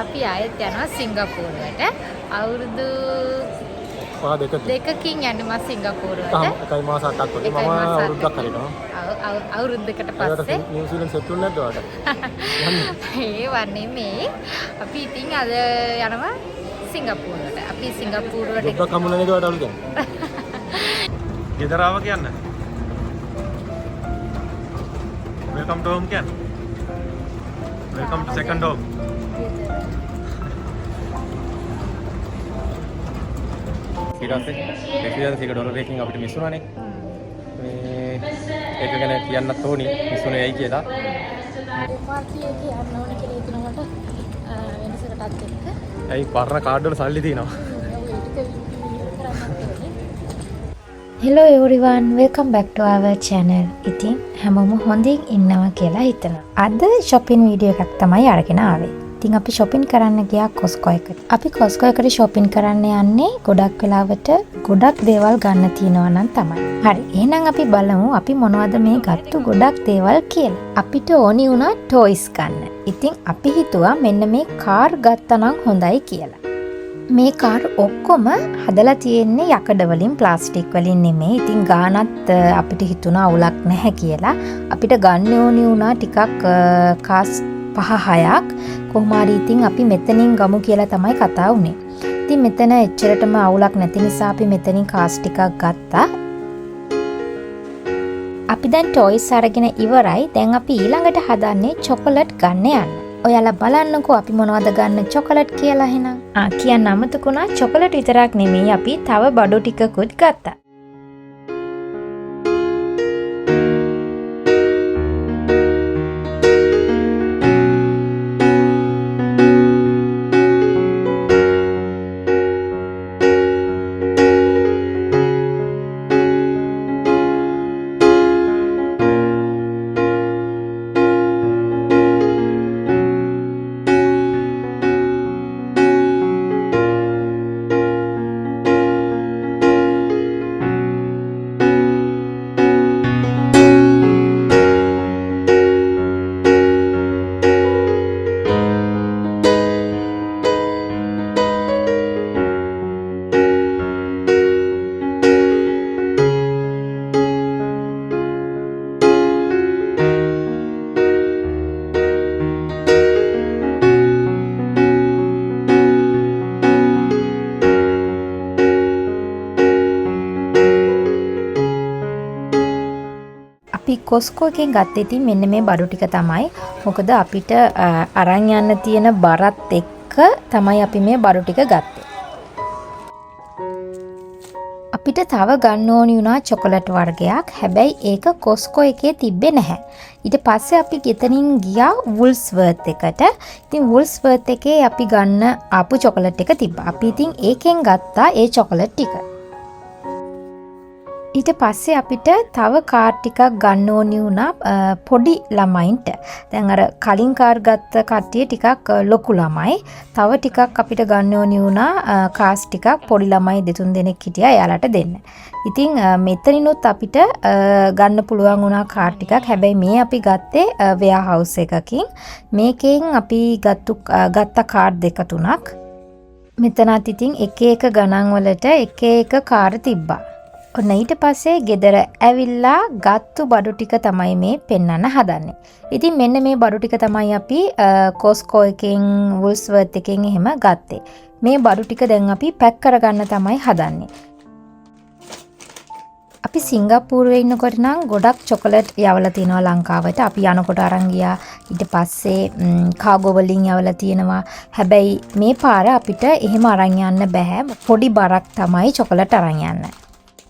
අපි ආයෙත් යනවා සිංගප්පූරුවට. අවුරුදු දෙකකින් යන්නේ මම සිංගප්පූරුවට. එකයි මාස 8ක් වගේ මම අවුරුද්දක් හරිනවා. අවුරුද්දකට පස්සේ නිව්සීලන්ත සෙට් වෙන්නේ නැද්ද ඔයාලට? ඒ වන්නේ මේ අපි ඉතින් අද යනවා සිංගප්පූරුවට. අපි සිංගප්පූරුවට ඔබ කමුණ නේද ඔයාලට අලුතෙන්? ගෙදර ආව කියන්න. Welcome to home කියන්න. Welcome to second home. ඊට පස්සේ රෙසිඩන්සි එක ඩොලර් එකකින් අපිට මිස් වුණානේ. මේ ඒක ගැන කියන්නත් ඕනි මිස් වුණේ ඇයි කියලා. පාර්ටි එකේ යන්න ඕන කියලා හිතනකොට වෙනසකටත් එක්ක. ඇයි පරණ කාඩ් වල සල්ලි තියෙනවා. Hello everyone, welcome back to our channel. ඉතින් හැමෝම හොඳින් ඉන්නවා කියලා හිතනවා. අද shopping video එකක් තමයි අරගෙන ආවේ. ඉතින් අපි shopping කරන්න ගියා Costco එකට. අපි Costco එකට shopping කරන්න යන්නේ ගොඩක් වෙලාවට ගොඩක් දේවල් ගන්න තියෙනවා නම් තමයි. හරි, එහෙනම් අපි බලමු අපි මොනවද මේ ගත්තු ගොඩක් දේවල් කියලා. අපිට ඕනි වුණා toys ගන්න. ඉතින් අපි හිතුවා මෙන්න මේ කාර් ගත්තා නම් හොඳයි කියලා. මේ කාර් ඔක්කොම හදලා තියෙන්නේ යකඩ වලින් ප්ලාස්ටික් වලින් නෙමෙයි. ඉතින් ගානත් අපිට හිතුණා අවුලක් නැහැ කියලා. අපිට ගන්න ඕනි වුණා ටිකක් කාස් 5-6ක්. කොහොම හරි ඉතින් අපි මෙතනින් ගමු කියලා තමයි කතා වුනේ. ඉතින් මෙතන එච්චරටම අවුලක් නැති නිසා අපි මෙතනින් කාස් ටිකක් ගත්තා. අපි දැන් ටොයිස් අරගෙන ඉවරයි. දැන් අපි ඊළඟට හදන්නේ චොකලට් ගන්න යන්න. ඔයාලා බලන්නකෝ අපි මොනවද ගන්න චොකලට් කියලා එහෙනම්. කියන්න අමතකුණා චොකලට් විතරක් නෙමෙයි අපි තව බඩු ටිකකුත් ගත්තා. අපි Costco එකෙන් ගත්තේ ඉතින් මෙන්න මේ බඩු ටික තමයි. මොකද අපිට අරන් යන්න තියෙන බරත් එක්ක තමයි අපි මේ බඩු ටික ගත්තේ. අපිට තව ගන්න ඕනි වුණා චොකලට් වර්ගයක්. හැබැයි ඒක Costco එකේ තිබ්බේ නැහැ. ඊට පස්සේ අපි ගෙතනින් ගියා Woolworths එකට. ඉතින් Woolworths එකේ අපි ගන්න ආපු චොකලට් එක තිබ්බා. අපි ඉතින් ඒකෙන් ගත්තා ඒ චොකලට් ටික. ඊට පස්සේ අපිට තව කාර් ටිකක් ගන්න ඕනි වුණා පොඩි ළමයින්ට. දැන් අර කලින් කාර් ගත්ත කට්ටිය ටිකක් ලොකු ළමයි. තව ටිකක් අපිට ගන්න ඕනි වුණා කාස් ටිකක් පොඩි ළමයි 2-3 දෙනෙක් හිටියා එයාලට දෙන්න. ඉතින් මෙතනිනුත් අපිට ගන්න පුළුවන් වුණා කාර් ටිකක්. හැබැයි මේ අපි ගත්තේ වෙයාහවුස් එකකින්. මේකෙන් අපි ගත්ත කාර් 2-3ක්. මෙතනත් ඉතින් එක එක ගණන් වලට එක එක කාර් තිබ්බා. ඔන්න ඊට පස්සේ ගෙදර ඇවිල්ලා ගත්තු බඩු ටික තමයි මේ පෙන්වන්න හදන්නේ. ඉතින් මෙන්න මේ බඩු ටික තමයි අපි Costco එකෙන් Woolworths එකෙන් එහෙම ගත්තේ. මේ බඩු ටික දැන් අපි පැක් කරගන්න තමයි හදන්නේ. අපි සිංගප්පූරුවේ ඉන්නකොට නම් ගොඩක් චොකලට් යවලා තියෙනවා ලංකාවට. අපි යනකොට අරන් ගියා. ඊට පස්සේ කාගෝ වලින් යවලා තියෙනවා. හැබැයි මේ පාර අපිට එහෙම අරන් යන්න බෑ. පොඩි බරක් තමයි චොකලට් අරන් යන්න.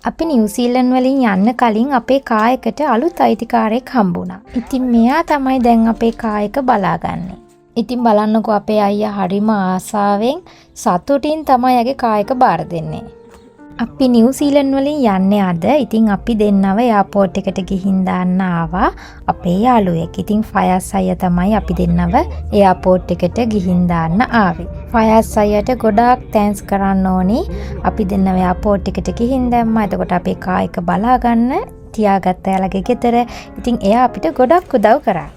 අපි නිව්සීලන්ත වලින් යන්න කලින් අපේ කා එකට අලුත් අයිතිකාරයෙක් හම්බුණා. ඉතින් මෙයා තමයි දැන් අපේ කා එක බලාගන්නේ. ඉතින් බලන්නකෝ අපේ අයියා හරිම ආසාවෙන් සතුටින් තමයි යගේ කා එක බාර දෙන්නේ. අපි නිව්සීලන්ත වලින් යන්නේ අද. ඉතින් අපි දෙන්නව එයාපෝට් එකට ගිහින් දාන්න ආවා අපේ යාළුවෙක්. ඉතින් ෆයස් අයියා තමයි අපි දෙන්නව එයාපෝට් එකට ගිහින් දාන්න ආවේ. ෆයස් අයියාට ගොඩාක් තෑන්ක්ස් කරන්න ඕනි. අපි දෙන්නව එයාපෝට් එකට ගිහින් දැම්මා. එතකොට අපේ කා එක බලා ගන්න තියාගත්ත යාළගේ ගෙදර. ඉතින් එයා අපිට ගොඩක් උදව් කරා.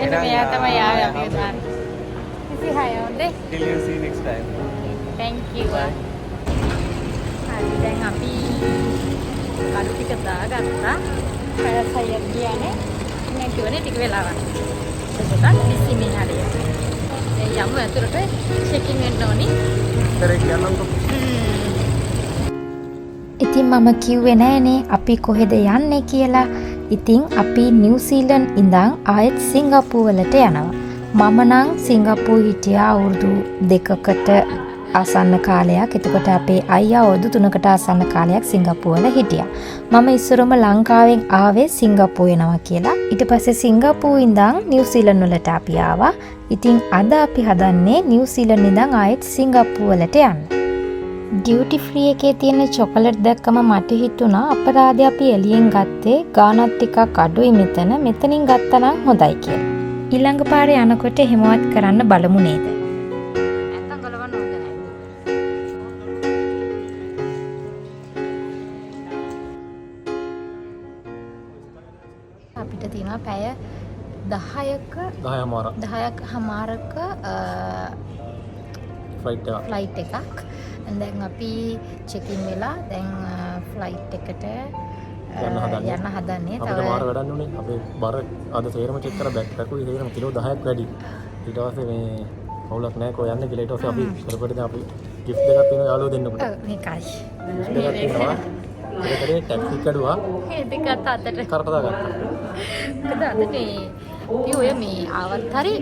මෙන්න මෙයා තමයි ආවේ අපි දාන්න. 26 හොඳේ. Till you see next time. Thank you. හරි දැන් අපි අර ටික දාගත්තා. පැයසයක් ගියානේ. නැතිවනේ ටික වෙලාවක්. එතකොට ඉස්සිමින් හරියට. ඒ යමු ඇතුළට චෙකින් වෙන්න ඕනි. ඉතරේ කියන්නම්කො. ඉතින් මම කිව්වේ නෑනේ අපි කොහෙද යන්නේ කියලා. ඉතින් අපි නිව්සීලන්ඩ් ඉඳන් ආයෙත් සිංගප්පූ වලට යනවා. මම නම් සිංගප්පූ හිටියා අවුරුදු 2කට ආසන්න කාලයක්. එතකොට අපේ අයියා අවුරුදු 3කට ආසන්න කාලයක් සිංගප්පූ වල හිටියා. මම ඉස්සරම ලංකාවෙන් ආවේ සිංගප්පූ එනවා කියලා. ඊට පස්සේ සිංගප්පූ ඉඳන් නිව්සීලන්ඩ් වලට අපි ආවා. ඉතින් අද අපි හදන්නේ නිව්සීලන්ඩ් ඉඳන් ආයෙත් සිංගප්පූ වලට යන්න. ඩියුටි ෆ්‍රී එකේ තියෙන චොකලට් දැක්කම මට හිතුණා අපරාධය අපි එළියෙන් ගත්තේ ගානක් ටිකක් අඩුයි මෙතනින් ගත්තා නම් හොඳයි කියලා. ඊළඟ පාරේ යනකොට එහෙමවත් කරන්න බලමු නේද? නැත්තම් ගලවන්න ඕනේ නැහැ. අපිට තියෙනවා පැය 10ක හමාරක ෆ්ලයිට් එකක්. දැන් අපි චෙකින් වෙලා දැන් ෆ්ලයිට් එකට යන්න හදන්නේ. අපිට මාර වැඩක් නුනේ. අපේ බර අද තේරම චෙක් කරලා බෑග් පැකුවේ තේරම කිලෝ 10ක් වැඩි. ඊට පස්සේ මේ කවුලක් නැහැ කො යන්නේ කියලා. ඊට පස්සේ අපි කරපඩ දැන් අපි gift දෙකක් තියෙනවා යාළුවෝ දෙන්න පුතා. ඔව් මේකයි. දෙකක් තියෙනවා. ඒකේ ටැක්සි කඩුවා. මේ දෙකත් අතට කරට දාගත්තා. මොකද අද මේ ඔය මේ ආවත් හරි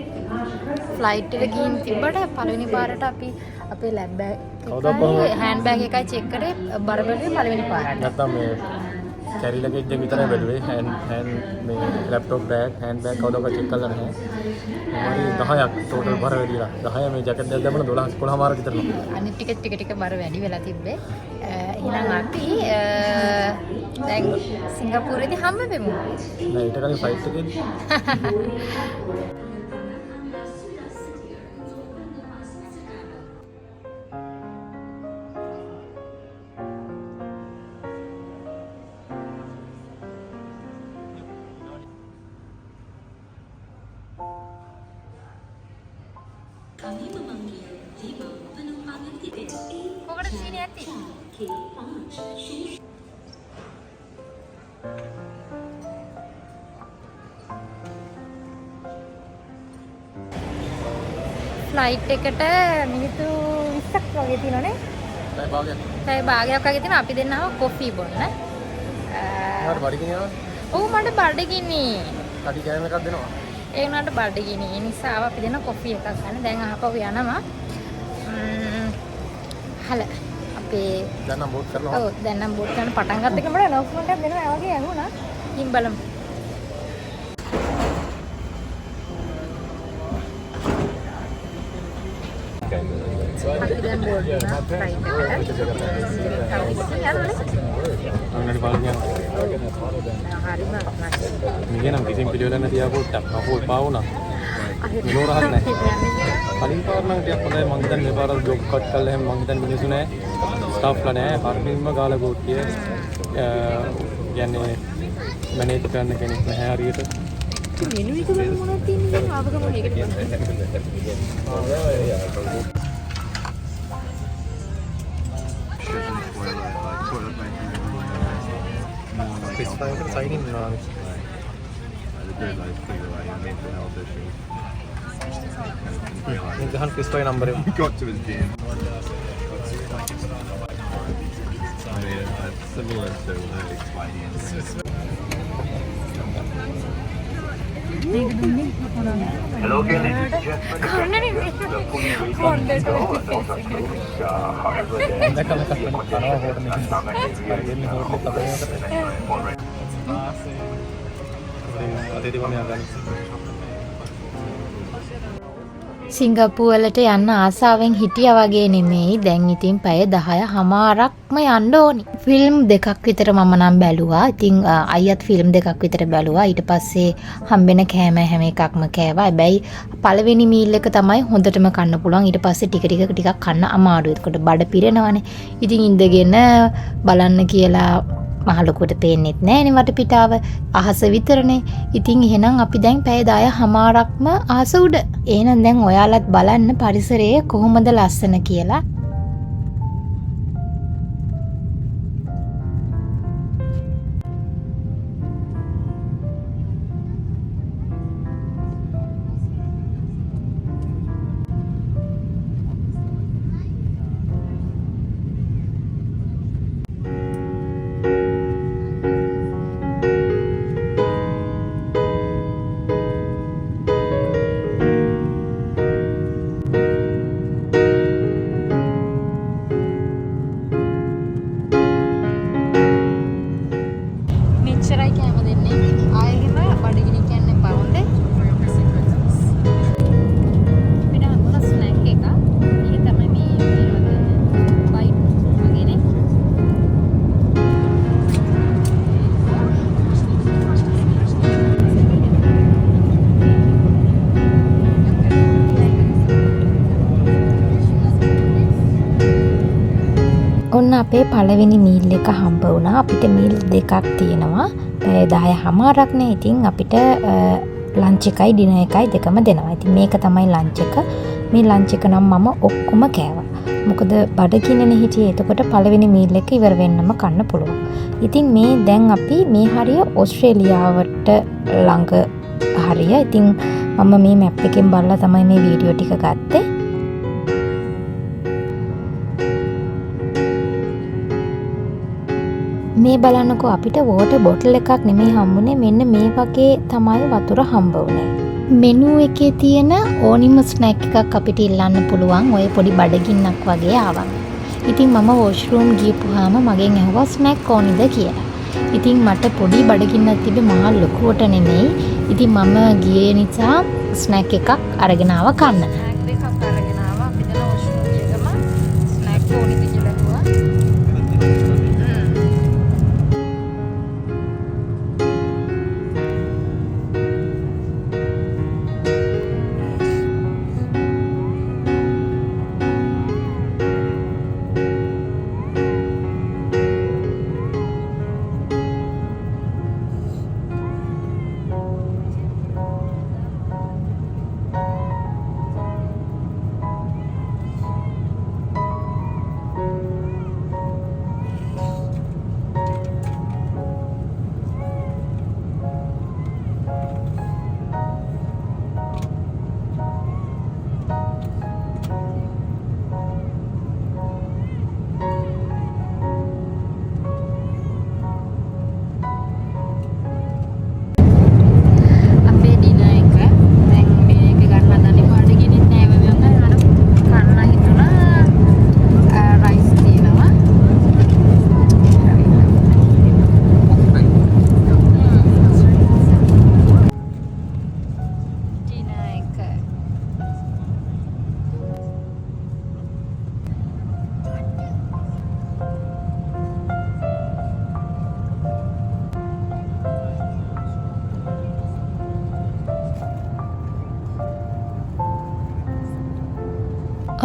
ෆ්ලයිට් එක ගිහින් තිබ්බට පළවෙනි පාරට අපි අපේ ලැබ් බෑග් හෑන්ඩ් බෑග් එකයි චෙක් කරේ බර බැලුවේ පළවෙනි පාරට. නැත්තම් මේ කැරි ලගේජ් එක විතරයි බැලුවේ. හෑන්ඩ් මේ ලැප්ටොප් බෑග් හෑන්ඩ් බෑග් කවදාවත් චෙක් කරලා නැහැ. හරි 10ක් ටෝටල් බර වැඩිලා. 10 මේ ජැකට් දෙක දැම්මම 12 15 විතර නෝ. අනිත් ටික බර වැඩි වෙලා තිබ්බේ. එහෙනම් අපි දැන් සිංගප්පූරේදී හම්බ වෙමු. නෑ ඊට කලින් ෆ්ලයිට් එකේදී කොකට සීනි ඇති. ෆ්ලයිට් එකට මිනිත්තු 20ක් වගේ තියෙනවනේ. පැය භාගයක් වගේ තියෙනවා. අපි දෙන්නම කොෆි බොන්න. ඊට බඩගිනි යනවා. ඔව් මට බඩගිනි. කඩි කෑම එකක් දෙනවා. ඒ උනාට බඩගිනි. ඒ නිසා අපි දෙන්න කොෆි එකක් ගන්න. දැන් අහපව යනවා. හල අපේ දැන් නම් බෝට් කරනවා. ඔව් දැන් නම් බෝට් කරන පටන් ගත්ත එක මට announcement එකක් දෙනවා වගේ ඇහුණා. ඉතින් බලමු. අපි දැන් බෝඩ් වුණා ෆ්ලයිට් එකට. අන්නරි බලන්න යනවා. හරිම මස්ත්. මිගෙනම් කිසිම පිළිවෙලක් නැති ආපුට්ටක් අපෝ එපා වුණා. මිනෝ රහත් නැහැ. කලින් පාර නම් ටිකක් හොඳයි. මං හිතන්නේ මේ පාර ජොබ් කට් කරලා එහෙම මං හිතන්නේ මිනිස්සු නැහැ. ස්ටාෆ්ලා නැහැ. හරිම ගාලා ගෝට්ටිය. කියන්නේ මැනේජ් කරන්න කෙනෙක් නැහැ හරියට. මෙනු එක වල මොනවද තියෙන්නේ? ආවගම මේකට. Chris Frank signing on. Gahan Chris Frank number. Got to his gym. I mean, similar to explaining. Hello again, ladies and gentlemen. The police radio and also however, සිංගප්පූ වලට යන්න ආසාවෙන් හිටියා වගේ නෙමෙයි. දැන් ඉතින් පැය 10 හමාරක්ම යන්න ඕනි. ෆිල්ම් දෙකක් විතර මම නම් බැලුවා. ඉතින් අයියත් ෆිල්ම් දෙකක් විතර බැලුවා. ඊට පස්සේ හම්බෙන කෑම හැම එකක්ම කෑවා. හැබැයි පළවෙනි මීල් එක තමයි හොඳටම කන්න පුළුවන්. ඊට පස්සේ ටික කන්න අමාරුයි. ඒකට බඩ පිරෙනවනේ. ඉතින් ඉඳගෙන බලන්න කියලා මහලොකුට පේන්නෙත් නෑනේ වටපිටාව. අහස විතරනේ. ඉතින් එහෙනම් අපි දැන් පැය 10:00මාරක්ම අහස උඩ. එහෙනම් දැන් ඔයාලත් බලන්න පරිසරය කොහොමද ලස්සන කියලා. මෙච්චරයි කැම දෙන්නේ. ආයෙම බඩගිනි කියන්නේ පවුන්ඩේ. අපිට හම්බුණා ස්නැක් එක. ඒක තමයි මේ බයිට් වගේනේ. ඔන්න අපේ පළවෙනි මීල් එක හම්බ වුණා. අපිට මීල් දෙකක් තියෙනවා. පැය 10:00මාරක්නේ. ඉතින් අපිට ලන්ච් එකයි ඩිනර් එකයි දෙකම දෙනවා. ඉතින් මේක තමයි ලන්ච් එක. මේ ලන්ච් එක නම් මම ඔක්කොම කෑවා. මොකද බඩගින්නනේ හිටියේ. එතකොට පළවෙනි මීල් එක ඉවර වෙන්නම කන්න පුළුවන්. ඉතින් මේ දැන් අපි මේ හරිය ඕස්ට්‍රේලියාවට ළඟ හරිය. ඉතින් මම මේ මැප් එකෙන් බලලා තමයි මේ වීඩියෝ ටික ගත්තේ. මේ බලන්නකෝ අපිට වෝටර් බොටල් එකක් නෙමෙයි හම්බුනේ. මෙන්න මේ වගේ තමයි වතුර හම්බ වුනේ. මෙනු එකේ තියෙන ඕනිම ස්නැක් එකක් අපිට ඉල්ලන්න පුළුවන්. ඔය පොඩි බඩගින්නක් වගේ ආවම. ඉතින් මම වොෂ්රූම් ගියපුවාම මගෙන් ඇහුවා ස්නැක් ඕනිද කියලා. ඉතින් මට පොඩි බඩගින්නක් තිබ්බේ මහා ලොකුවට නෙමෙයි. ඉතින් මම ගියේ නිසා ස්නැක් එකක් අරගෙන ආවා කන්න. ස්නැක් එකක් අරගෙන ආවා. අපි දැන් වොෂ්රූම් එකම ස්නැක් ඕනිද කියලා කිව්වා.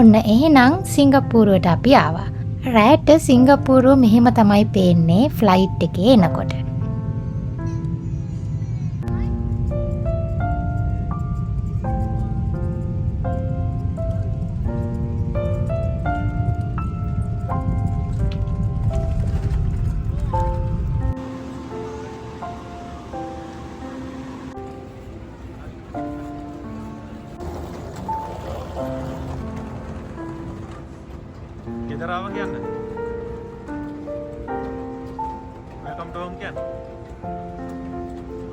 ඔන්න එහෙනම් සිංගප්පූරුවට අපි ආවා. රෑට සිංගප්පූරුව මෙහෙම තමයි පේන්නේ ෆ්ලයිට් එකේ එනකොට. ගෙදර ආවා කියන්නේ. Welcome to home කියන්නේ.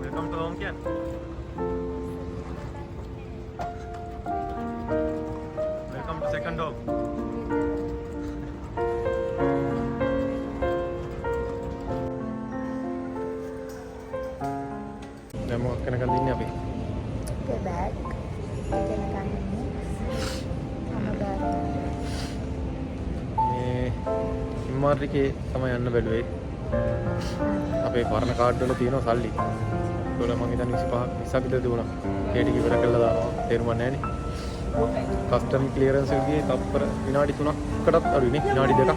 Welcome to home කියන්නේ. Welcome to second home. දැන් මොකක් කරනකද ඉන්නේ අපි? අපේ බෑග් ඉගෙන ගන්න. මාර්රිකේ තමයි යන්න බැලුවේ. අපේ පරණ කාඩ් වල තියෙනවා සල්ලි. ඒවල මම හිතන්නේ 25ක් 20ක් විතර දුණා. ඒ ටික ඉවර කරලා දානවා. තේරුම් නැහැ නේ. කස්ටම් ක්ලියරන්ස් එක ගියේ තප්පර විනාඩි 3කටත් අඩුයි නේ. විනාඩි 2ක්.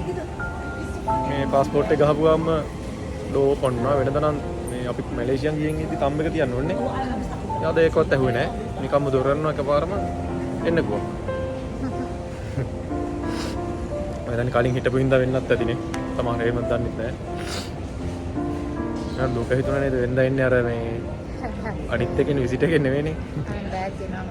මේ પાස්පෝර්ට් එක ගහපුවාම ඩෝ පොන්නවා වෙනද නම් මේ අපි මැලේසියන් ගියෙන් ඉදි තම්බ එක තියන්න ඕනේ. යාද ඒකවත් ඇහුවේ නැහැ. නිකම්ම දොරනවා එකපාරම එන්න ගියා. මම දැන් කලින් හිටපු හින්දා වෙන්නත් ඇතිනේ. සමහර ඒවත් දන්නෙත් නැහැ. නේද දුක හිතුණා නේද වෙන්දා එන්නේ අර මේ අනිත් එකේ විසිට එකේ නෙවෙයිනේ. බෑග් දෙනවා.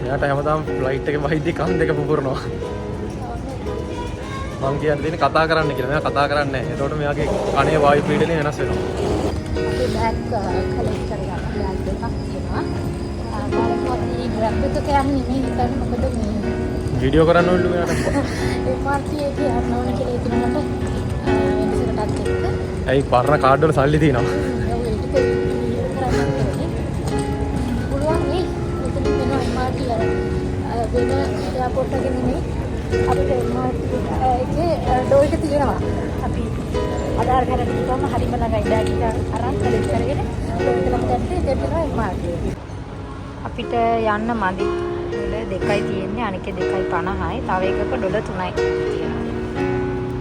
එයාට හැමදාම ෆ්ලයිට් එකේ වහිද්දි කන් දෙක පුපුරනවා. මං කියන්නේ තියෙන්නේ කතා කරන්න කියලා. මෙයා කතා කරන්නේ නැහැ. ඒතකොට මෙයාගේ කනේ වායු පීඩනය වෙනස් වෙනවා. අපේ බෑග් කලෙක්ට් කරගන්න බෑග් දෙකක් තියෙනවා. බලපුවදී ග්‍රැබ් එක කියන්නේ නෙමෙයි හිතන්නේ මොකද මේ වීඩියෝ කරන්න ඕනේ මෙයාට. MRT එකේ යන්න ඕන කියලා හිතනකොට වෙනසකටත් එක්ක ඇයි පරණ කාඩ් වල සල්ලි තියෙනවා. පුළුවන් නේ මෙතන වෙන MRT වෙන එයාපෝට් එකේ නෙමෙයි අපිට MRT එකේ ඩෝ එක තියෙනවා. අපි ආධාර කාර්ඩ් එක ගිහම හරිම ළඟයි බෑග් එක අරන් කලෙක්ට් කරගෙන ඩෝ එක ළඟ දැම්මේ දෙන්නවා MRT අපිට යන්න මදි. ඩොලර් 2යි තියෙන්නේ අනිකේ 2.50යි. තව එකක ඩොලර් 3යි තියෙනවා.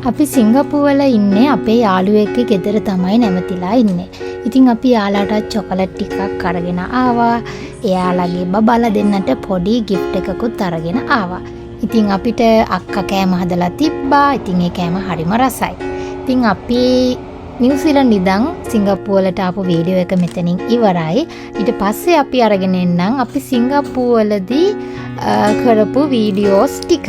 අපි සිංගප්පූරුවල ඉන්නේ අපේ යාළුවෙක්ගේ ගෙදර තමයි නැවතිලා ඉන්නේ. ඉතින් අපි යාළුවාට චොකලට් ටිකක් අරගෙන ආවා. එයාලගේ බබාලා දෙන්නට පොඩි ගිෆ්ට් එකකුත් අරගෙන ආවා. ඉතින් අපිට අක්කා කෑම හදලා තිබ්බා. ඉතින් ඒ කෑම හරිම රසයි. ඉතින් අපි නිව්සීලන්ත ඉඳන් සිංගප්පූරුවලට ආපු වීඩියෝ එක මෙතනින් ඉවරයි. ඊට පස්සේ අපි අරගෙන එන්නම් අපි සිංගප්පූරුවලදී කරපු වීඩියෝස් ටික.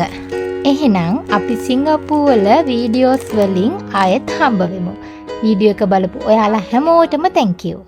එහෙනම් අපි සිංගප්පූරුවල වීඩියෝස් වලින් ආයෙත් හම්බ වෙමු. වීඩියෝ එක බලපු ඔයාලා හැමෝටම thank you.